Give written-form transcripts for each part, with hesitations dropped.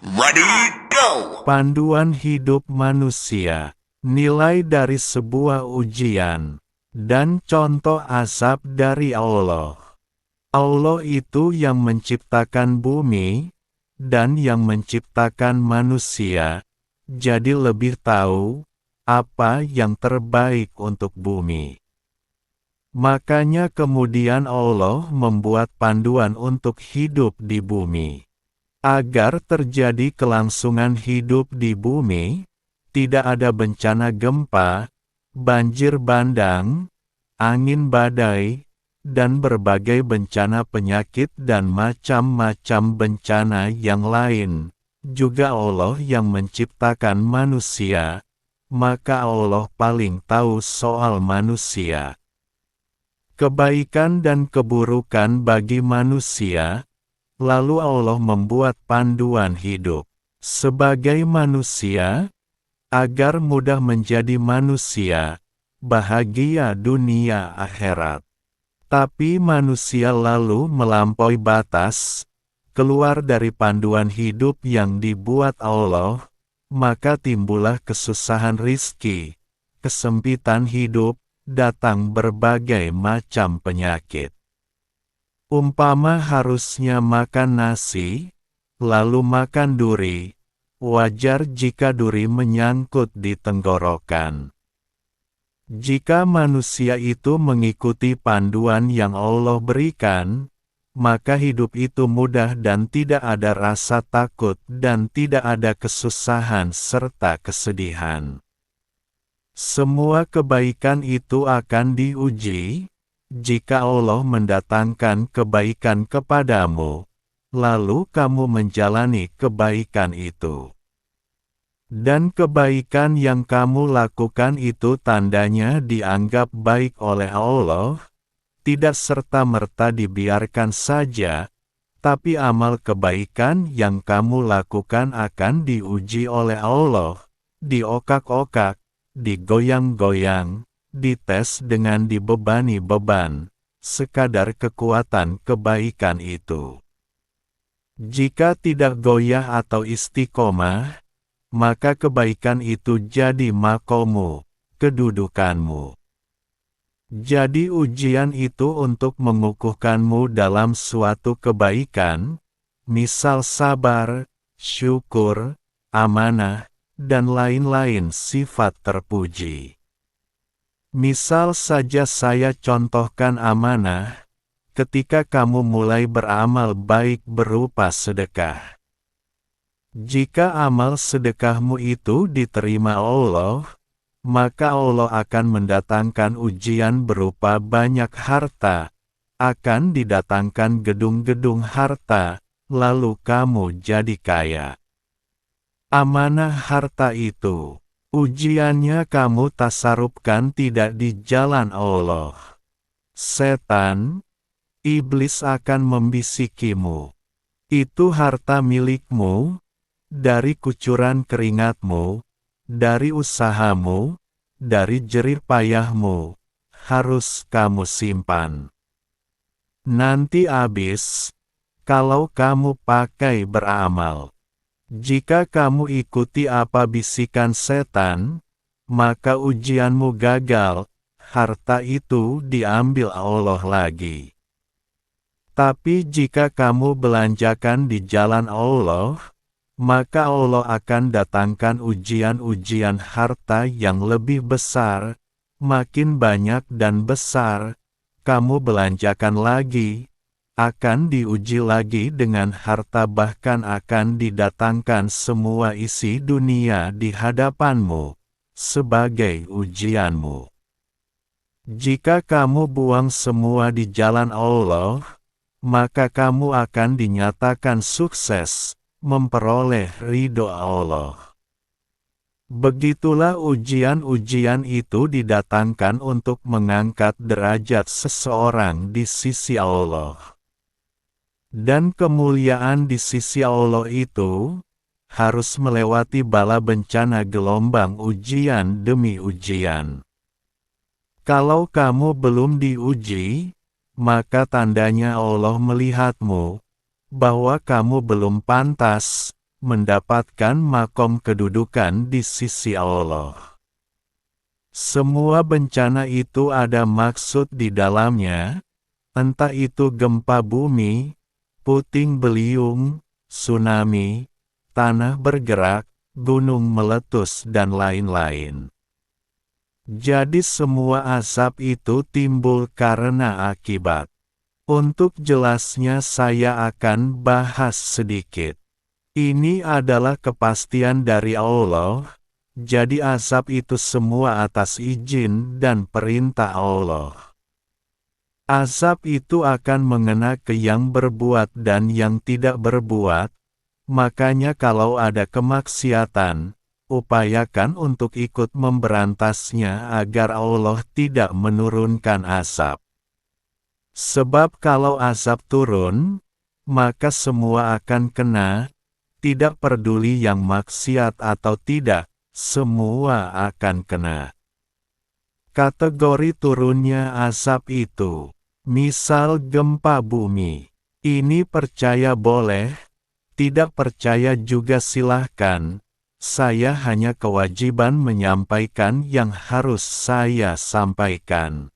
Ready, go! Panduan hidup manusia, nilai dari sebuah ujian, dan contoh azab dari Allah. Allah itu yang menciptakan bumi, dan yang menciptakan manusia, jadi lebih tahu apa yang terbaik untuk bumi. Makanya kemudian Allah membuat panduan untuk hidup di bumi. Agar terjadi kelangsungan hidup di bumi, tidak ada bencana gempa, banjir bandang, angin badai, dan berbagai bencana penyakit dan macam-macam bencana yang lain. Juga Allah yang menciptakan manusia, maka Allah paling tahu soal manusia. Kebaikan dan keburukan bagi manusia. Lalu Allah membuat panduan hidup sebagai manusia, agar mudah menjadi manusia, bahagia dunia akhirat. Tapi manusia lalu melampaui batas, keluar dari panduan hidup yang dibuat Allah, maka timbullah kesusahan rizki, kesempitan hidup, datang berbagai macam penyakit. Umpama harusnya makan nasi, lalu makan duri, wajar jika duri menyangkut di tenggorokan. Jika manusia itu mengikuti panduan yang Allah berikan, maka hidup itu mudah dan tidak ada rasa takut dan tidak ada kesusahan serta kesedihan. Semua kebaikan itu akan diuji. Jika Allah mendatangkan kebaikan kepadamu, lalu kamu menjalani kebaikan itu. Dan kebaikan yang kamu lakukan itu tandanya dianggap baik oleh Allah, tidak serta-merta dibiarkan saja, tapi amal kebaikan yang kamu lakukan akan diuji oleh Allah, diokak-okak, digoyang-goyang, dites dengan dibebani beban, sekadar kekuatan kebaikan itu. Jika tidak goyah atau istiqomah, maka kebaikan itu jadi makomu, kedudukanmu. Jadi ujian itu untuk mengukuhkanmu dalam suatu kebaikan, misal sabar, syukur, amanah, dan lain-lain sifat terpuji. Misal saja saya contohkan amanah, ketika kamu mulai beramal baik berupa sedekah. Jika amal sedekahmu itu diterima Allah, maka Allah akan mendatangkan ujian berupa banyak harta, akan didatangkan gedung-gedung harta, lalu kamu jadi kaya. Amanah harta itu, ujiannya kamu tasarrufkan tidak di jalan Allah. Setan, iblis akan membisikimu. Itu harta milikmu, dari kucuran keringatmu, dari usahamu, dari jerih payahmu, harus kamu simpan. Nanti habis, kalau kamu pakai beramal. Jika kamu ikuti apa bisikan setan, maka ujianmu gagal, harta itu diambil Allah lagi. Tapi jika kamu belanjakan di jalan Allah, maka Allah akan datangkan ujian-ujian harta yang lebih besar, makin banyak dan besar, kamu belanjakan lagi, akan diuji lagi dengan harta bahkan akan didatangkan semua isi dunia di hadapanmu, sebagai ujianmu. Jika kamu buang semua di jalan Allah, maka kamu akan dinyatakan sukses, memperoleh ridho Allah. Begitulah ujian-ujian itu didatangkan untuk mengangkat derajat seseorang di sisi Allah. Dan kemuliaan di sisi Allah itu, harus melewati bala bencana gelombang ujian demi ujian. Kalau kamu belum diuji, maka tandanya Allah melihatmu, bahwa kamu belum pantas, mendapatkan makom kedudukan di sisi Allah. Semua bencana itu ada maksud di dalamnya, entah itu gempa bumi, puting beliung, tsunami, tanah bergerak, gunung meletus dan lain-lain. Jadi semua asap itu timbul karena akibat. Untuk jelasnya saya akan bahas sedikit. Ini adalah kepastian dari Allah, jadi asap itu semua atas izin dan perintah Allah. Asap itu akan mengena ke yang berbuat dan yang tidak berbuat, makanya kalau ada kemaksiatan, upayakan untuk ikut memberantasnya agar Allah tidak menurunkan asap. Sebab kalau asap turun, maka semua akan kena, tidak peduli yang maksiat atau tidak, semua akan kena. Kategori turunnya asap itu, misal gempa bumi, ini percaya boleh, tidak percaya juga silahkan, saya hanya kewajiban menyampaikan yang harus saya sampaikan.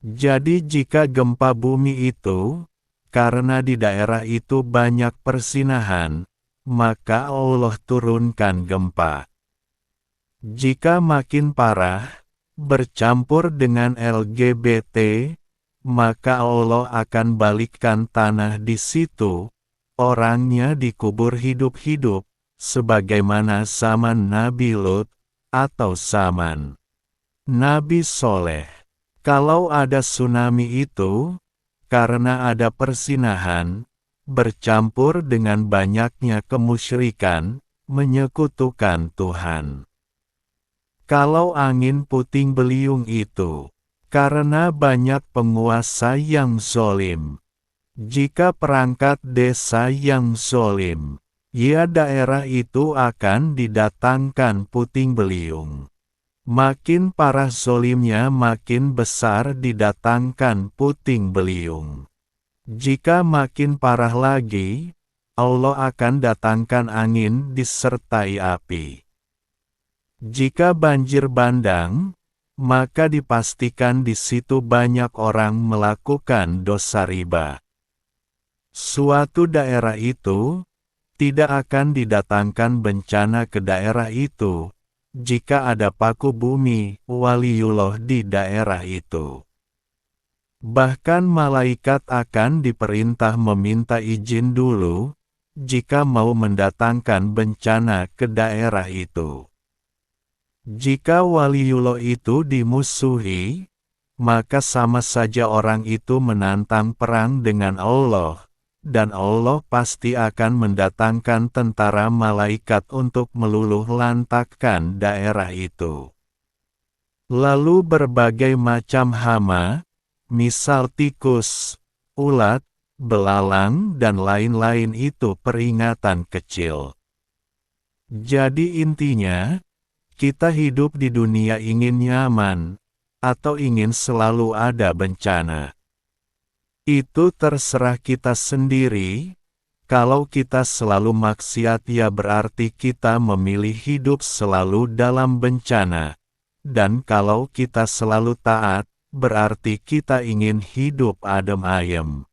Jadi jika gempa bumi itu, karena di daerah itu banyak persinahan, maka Allah turunkan gempa. Jika makin parah, bercampur dengan LGBT, maka Allah akan balikkan tanah di situ, orangnya dikubur hidup-hidup, sebagaimana zaman Nabi Lut, atau zaman Nabi Soleh. Kalau ada tsunami itu, karena ada persinahan, bercampur dengan banyaknya kemusyrikan, menyekutukan Tuhan. Kalau angin puting beliung itu, karena banyak penguasa yang zolim. Jika perangkat desa yang zolim, ya daerah itu akan didatangkan puting beliung. Makin parah zolimnya makin besar didatangkan puting beliung. Jika makin parah lagi, Allah akan datangkan angin disertai api. Jika banjir bandang, maka dipastikan di situ banyak orang melakukan dosa riba. Suatu daerah itu, tidak akan didatangkan bencana ke daerah itu, jika ada paku bumi, waliullah di daerah itu. Bahkan malaikat akan diperintah meminta izin dulu, jika mau mendatangkan bencana ke daerah itu. Jika waliullah itu dimusuhi, maka sama saja orang itu menantang perang dengan Allah, dan Allah pasti akan mendatangkan tentara malaikat untuk meluluh lantakkan daerah itu. Lalu berbagai macam hama, misal tikus, ulat, belalang dan lain-lain itu peringatan kecil. Jadi intinya, kita hidup di dunia ingin nyaman, atau ingin selalu ada bencana. Itu terserah kita sendiri. Kalau kita selalu maksiat ya berarti kita memilih hidup selalu dalam bencana. Dan kalau kita selalu taat, berarti kita ingin hidup adem ayem.